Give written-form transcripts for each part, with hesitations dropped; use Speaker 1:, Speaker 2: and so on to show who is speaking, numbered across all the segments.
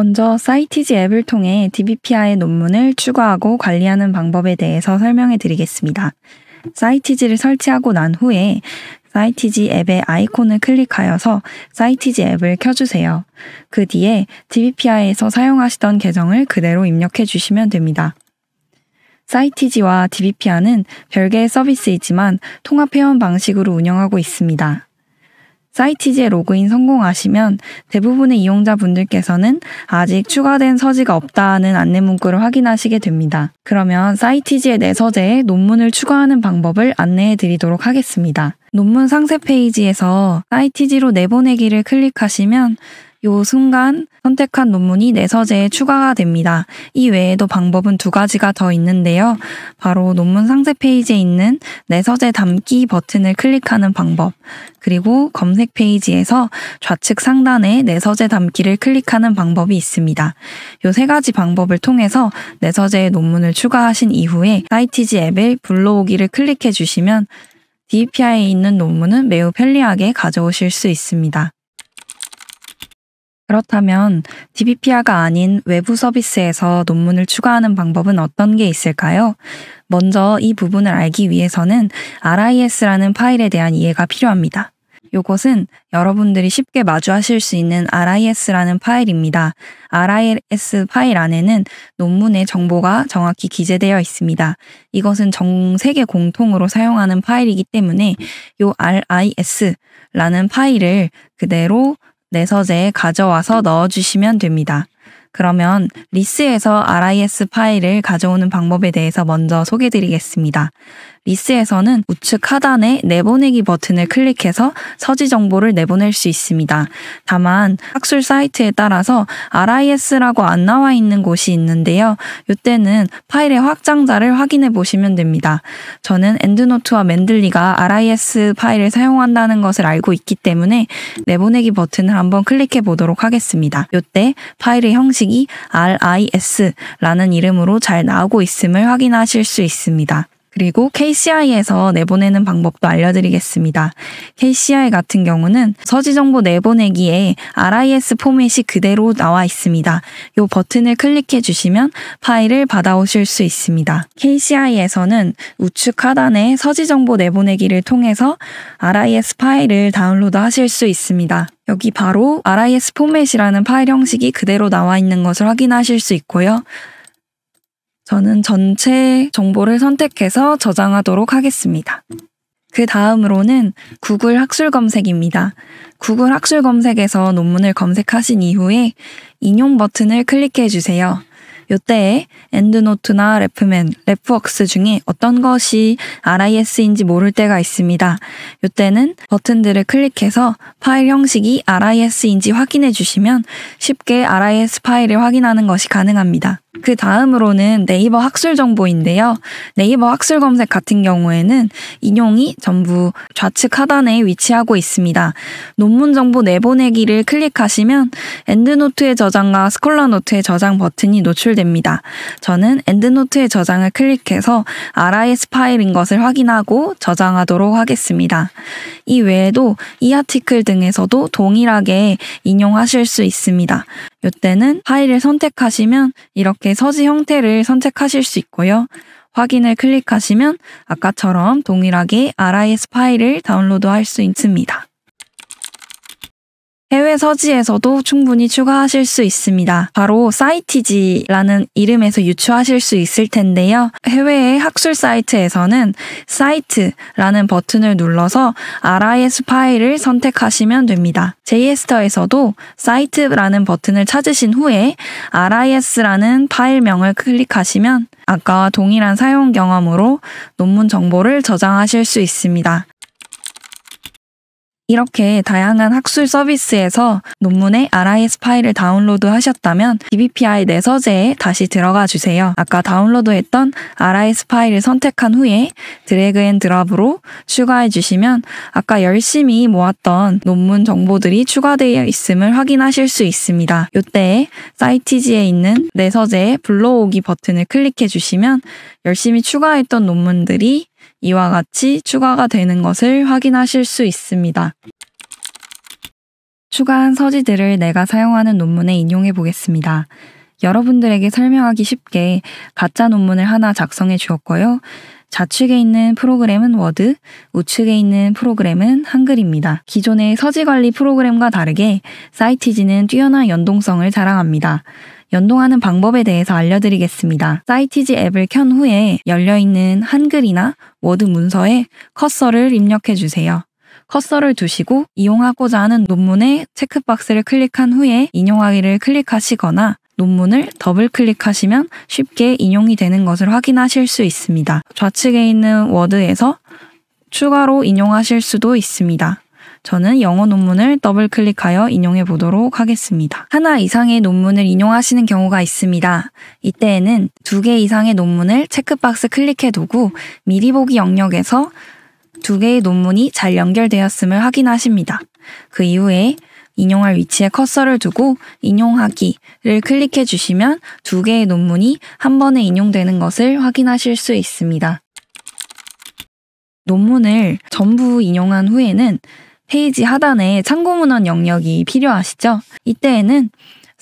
Speaker 1: 먼저 사이티지 앱을 통해 DBPR의 논문을 추가하고 관리하는 방법에 대해서 설명해 드리겠습니다. 사이티지를 설치하고 난 후에 사이티지 앱의 아이콘을 클릭하여서 사이티지 앱을 켜주세요. 그 뒤에 DBPR에서 사용하시던 계정을 그대로 입력해 주시면 됩니다. 사이티지와 DBPR는 별개의 서비스이지만 통합 회원 방식으로 운영하고 있습니다. 사이티지에 로그인 성공하시면 대부분의 이용자분들께서는 아직 추가된 서지가 없다는 안내 문구를 확인하시게 됩니다. 그러면 사이티지의 내 서재에 논문을 추가하는 방법을 안내해 드리도록 하겠습니다. 논문 상세 페이지에서 사이티지로 내보내기를 클릭하시면 이 순간 선택한 논문이 내 서재에 추가가 됩니다. 이 외에도 방법은 2가지가 더 있는데요. 바로 논문 상세 페이지에 있는 내 서재 담기 버튼을 클릭하는 방법, 그리고 검색 페이지에서 좌측 상단에 내 서재 담기를 클릭하는 방법이 있습니다. 이 3가지 방법을 통해서 내 서재에 논문을 추가하신 이후에 사이티지 앱의 불러오기를 클릭해 주시면 DBPR에 있는 논문은 매우 편리하게 가져오실 수 있습니다. 그렇다면 DBPR가 아닌 외부 서비스에서 논문을 추가하는 방법은 어떤 게 있을까요? 먼저 이 부분을 알기 위해서는 RIS라는 파일에 대한 이해가 필요합니다. 이것은 여러분들이 쉽게 마주하실 수 있는 RIS라는 파일입니다. RIS 파일 안에는 논문의 정보가 정확히 기재되어 있습니다. 이것은 전 세계 공통으로 사용하는 파일이기 때문에 이 RIS라는 파일을 그대로 내 서재에 가져와서 넣어주시면 됩니다. 그러면 리스에서 RIS 파일을 가져오는 방법에 대해서 먼저 소개드리겠습니다. 리스에서는 우측 하단에 내보내기 버튼을 클릭해서 서지 정보를 내보낼 수 있습니다. 다만 학술 사이트에 따라서 RIS라고 안 나와 있는 곳이 있는데요. 이때는 파일의 확장자를 확인해 보시면 됩니다. 저는 엔드노트와 맨들리가 RIS 파일을 사용한다는 것을 알고 있기 때문에 내보내기 버튼을 한번 클릭해 보도록 하겠습니다. 이때 파일의 형식이 RIS라는 이름으로 잘 나오고 있음을 확인하실 수 있습니다. 그리고 KCI에서 내보내는 방법도 알려드리겠습니다. KCI 같은 경우는 서지 정보 내보내기에 RIS 포맷이 그대로 나와 있습니다. 이 버튼을 클릭해 주시면 파일을 받아오실 수 있습니다. KCI에서는 우측 하단에 서지 정보 내보내기를 통해서 RIS 파일을 다운로드 하실 수 있습니다. 여기 바로 RIS 포맷이라는 파일 형식이 그대로 나와 있는 것을 확인하실 수 있고요. 저는 전체 정보를 선택해서 저장하도록 하겠습니다. 그 다음으로는 구글 학술 검색입니다. 구글 학술 검색에서 논문을 검색하신 이후에 인용 버튼을 클릭해 주세요. 이때에 엔드노트나 레프맨, 레프웍스 중에 어떤 것이 RIS인지 모를 때가 있습니다. 이때는 버튼들을 클릭해서 파일 형식이 RIS인지 확인해 주시면 쉽게 RIS 파일을 확인하는 것이 가능합니다. 그 다음으로는 네이버 학술 정보인데요. 네이버 학술 검색 같은 경우에는 인용이 전부 좌측 하단에 위치하고 있습니다. 논문 정보 내보내기를 클릭하시면 엔드노트의 저장과 스콜러노트의 저장 버튼이 노출됩니다. 저는 엔드노트의 저장을 클릭해서 RIS 파일인 것을 확인하고 저장하도록 하겠습니다. 이 외에도 이 아티클 등에서도 동일하게 인용하실 수 있습니다. 이때는 파일을 선택하시면 이렇게 서지 형태를 선택하실 수 있고요. 확인을 클릭하시면 아까처럼 동일하게 RIS 파일을 다운로드할 수 있습니다. 해외 서지에서도 충분히 추가하실 수 있습니다. 바로 사이티지라는 이름에서 유추하실 수 있을 텐데요. 해외의 학술 사이트에서는 사이트라는 버튼을 눌러서 RIS 파일을 선택하시면 됩니다. JSTO에서도 사이트라는 버튼을 찾으신 후에 RIS라는 파일명을 클릭하시면 아까와 동일한 사용 경험으로 논문 정보를 저장하실 수 있습니다. 이렇게 다양한 학술 서비스에서 논문의 RIS 파일을 다운로드 하셨다면 DBPR 내 서재에 다시 들어가 주세요. 아까 다운로드했던 RIS 파일을 선택한 후에 드래그 앤 드롭으로 추가해 주시면 아까 열심히 모았던 논문 정보들이 추가되어 있음을 확인하실 수 있습니다. 이때 사이티지에 있는 내 서재에 불러오기 버튼을 클릭해 주시면 열심히 추가했던 논문들이 이와 같이 추가가 되는 것을 확인하실 수 있습니다. 추가한 서지들을 내가 사용하는 논문에 인용해 보겠습니다. 여러분들에게 설명하기 쉽게 가짜 논문을 하나 작성해 주었고요. 좌측에 있는 프로그램은 워드, 우측에 있는 프로그램은 한글입니다. 기존의 서지 관리 프로그램과 다르게 사이티지는 뛰어난 연동성을 자랑합니다. 연동하는 방법에 대해서 알려드리겠습니다. 사이티지 앱을 켠 후에 열려있는 한글이나 워드 문서에 커서를 입력해 주세요. 커서를 두시고 이용하고자 하는 논문의 체크박스를 클릭한 후에 인용하기를 클릭하시거나 논문을 더블 클릭하시면 쉽게 인용이 되는 것을 확인하실 수 있습니다. 좌측에 있는 워드에서 추가로 인용하실 수도 있습니다. 저는 영어 논문을 더블 클릭하여 인용해 보도록 하겠습니다. 하나 이상의 논문을 인용하시는 경우가 있습니다. 이때에는 2개 이상의 논문을 체크박스 클릭해 두고 미리 보기 영역에서 2개의 논문이 잘 연결되었음을 확인하십니다. 그 이후에 인용할 위치에 커서를 두고 인용하기를 클릭해 주시면 2개의 논문이 한 번에 인용되는 것을 확인하실 수 있습니다. 논문을 전부 인용한 후에는 페이지 하단에 참고문헌 영역이 필요하시죠? 이때에는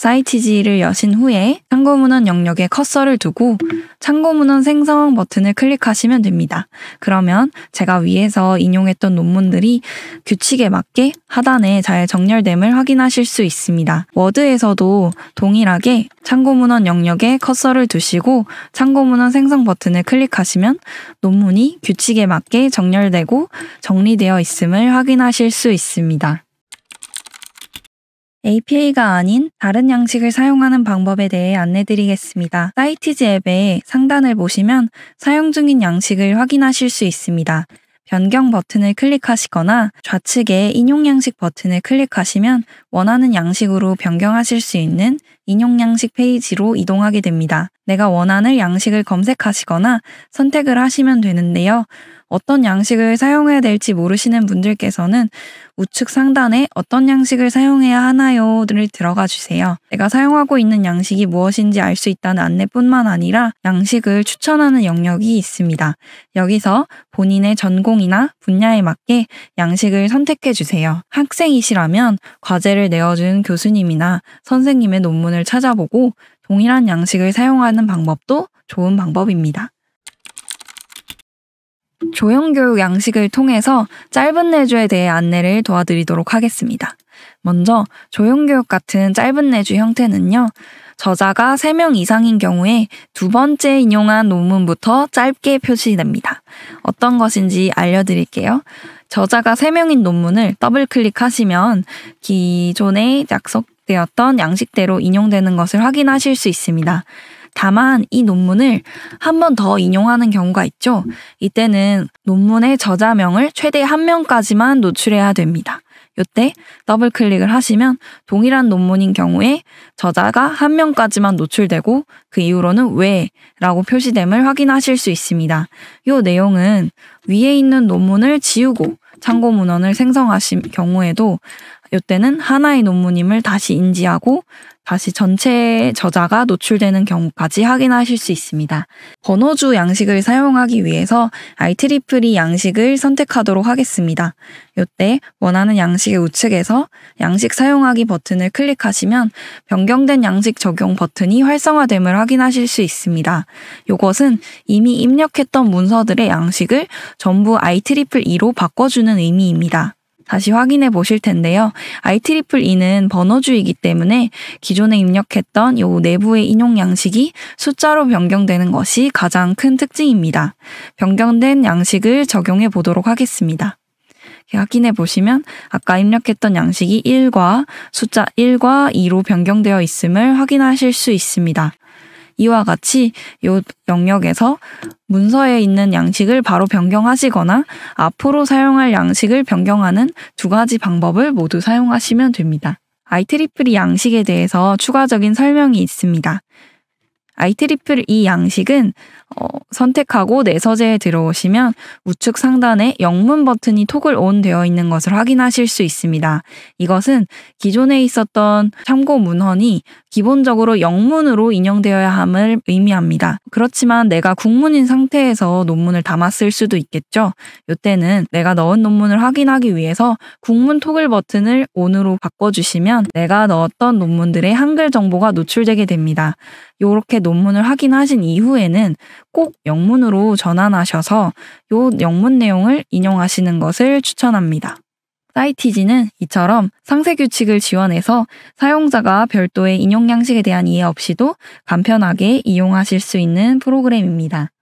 Speaker 1: 사이티지를 여신 후에 참고문헌 영역에 커서를 두고 참고문헌 생성 버튼을 클릭하시면 됩니다. 그러면 제가 위에서 인용했던 논문들이 규칙에 맞게 하단에 잘 정렬됨을 확인하실 수 있습니다. 워드에서도 동일하게 참고문헌 영역에 커서를 두시고 참고문헌 생성 버튼을 클릭하시면 논문이 규칙에 맞게 정렬되고 정리되어 있음을 확인하실 수 있습니다. APA가 아닌 다른 양식을 사용하는 방법에 대해 안내드리겠습니다. 사이티지 앱의 상단을 보시면 사용 중인 양식을 확인하실 수 있습니다. 변경 버튼을 클릭하시거나 좌측에 인용 양식 버튼을 클릭하시면 원하는 양식으로 변경하실 수 있는 인용 양식 페이지로 이동하게 됩니다. 내가 원하는 양식을 검색하시거나 선택을 하시면 되는데요. 어떤 양식을 사용해야 될지 모르시는 분들께서는 우측 상단에 어떤 양식을 사용해야 하나요를 들어가 주세요. 내가 사용하고 있는 양식이 무엇인지 알 수 있다는 안내뿐만 아니라 양식을 추천하는 영역이 있습니다. 여기서 본인의 전공이나 분야에 맞게 양식을 선택해 주세요. 학생이시라면 과제를 내어준 교수님이나 선생님의 논문을 찾아보고 동일한 양식을 사용하는 방법도 좋은 방법입니다. 조형교육 양식을 통해서 짧은 내주에 대해 안내를 도와드리도록 하겠습니다. 먼저 조형교육 같은 짧은 내주 형태는요. 저자가 3명 이상인 경우에 2번째 인용한 논문부터 짧게 표시됩니다. 어떤 것인지 알려드릴게요. 저자가 3명인 논문을 더블 클릭하시면 기존에 약속되었던 양식대로 인용되는 것을 확인하실 수 있습니다. 다만 이 논문을 한 번 더 인용하는 경우가 있죠. 이때는 논문의 저자명을 최대 1명까지만 노출해야 됩니다. 이때 더블 클릭을 하시면 동일한 논문인 경우에 저자가 1명까지만 노출되고 그 이후로는 왜라고 표시됨을 확인하실 수 있습니다. 이 내용은 위에 있는 논문을 지우고 참고 문헌을 생성하신 경우에도 이때는 하나의 논문임을 다시 인지하고 다시 전체 저자가 노출되는 경우까지 확인하실 수 있습니다. 번호주 양식을 사용하기 위해서 IEEE 양식을 선택하도록 하겠습니다. 이때 원하는 양식의 우측에서 양식 사용하기 버튼을 클릭하시면 변경된 양식 적용 버튼이 활성화됨을 확인하실 수 있습니다. 이것은 이미 입력했던 문서들의 양식을 전부 IEEE로 바꿔주는 의미입니다. 다시 확인해 보실 텐데요. IEEE는 번호주이기 때문에 기존에 입력했던 이 내부의 인용 양식이 숫자로 변경되는 것이 가장 큰 특징입니다. 변경된 양식을 적용해 보도록 하겠습니다. 확인해 보시면 아까 입력했던 양식이 1과 숫자 1과 2로 변경되어 있음을 확인하실 수 있습니다. 이와 같이 이 영역에서 문서에 있는 양식을 바로 변경하시거나 앞으로 사용할 양식을 변경하는 2가지 방법을 모두 사용하시면 됩니다. IEEE 양식에 대해서 추가적인 설명이 있습니다. IEEE 양식은 선택하고 내 서재에 들어오시면 우측 상단에 영문 버튼이 토글 온 되어 있는 것을 확인하실 수 있습니다. 이것은 기존에 있었던 참고 문헌이 기본적으로 영문으로 인용되어야 함을 의미합니다. 그렇지만 내가 국문인 상태에서 논문을 담았을 수도 있겠죠. 이때는 내가 넣은 논문을 확인하기 위해서 국문 토글 버튼을 ON으로 바꿔주시면 내가 넣었던 논문들의 한글 정보가 노출되게 됩니다. 이렇게 논문을 확인하신 이후에는 꼭 영문으로 전환하셔서 이 영문 내용을 인용하시는 것을 추천합니다. 사이티지는 이처럼 상세 규칙을 지원해서 사용자가 별도의 인용 양식에 대한 이해 없이도 간편하게 이용하실 수 있는 프로그램입니다.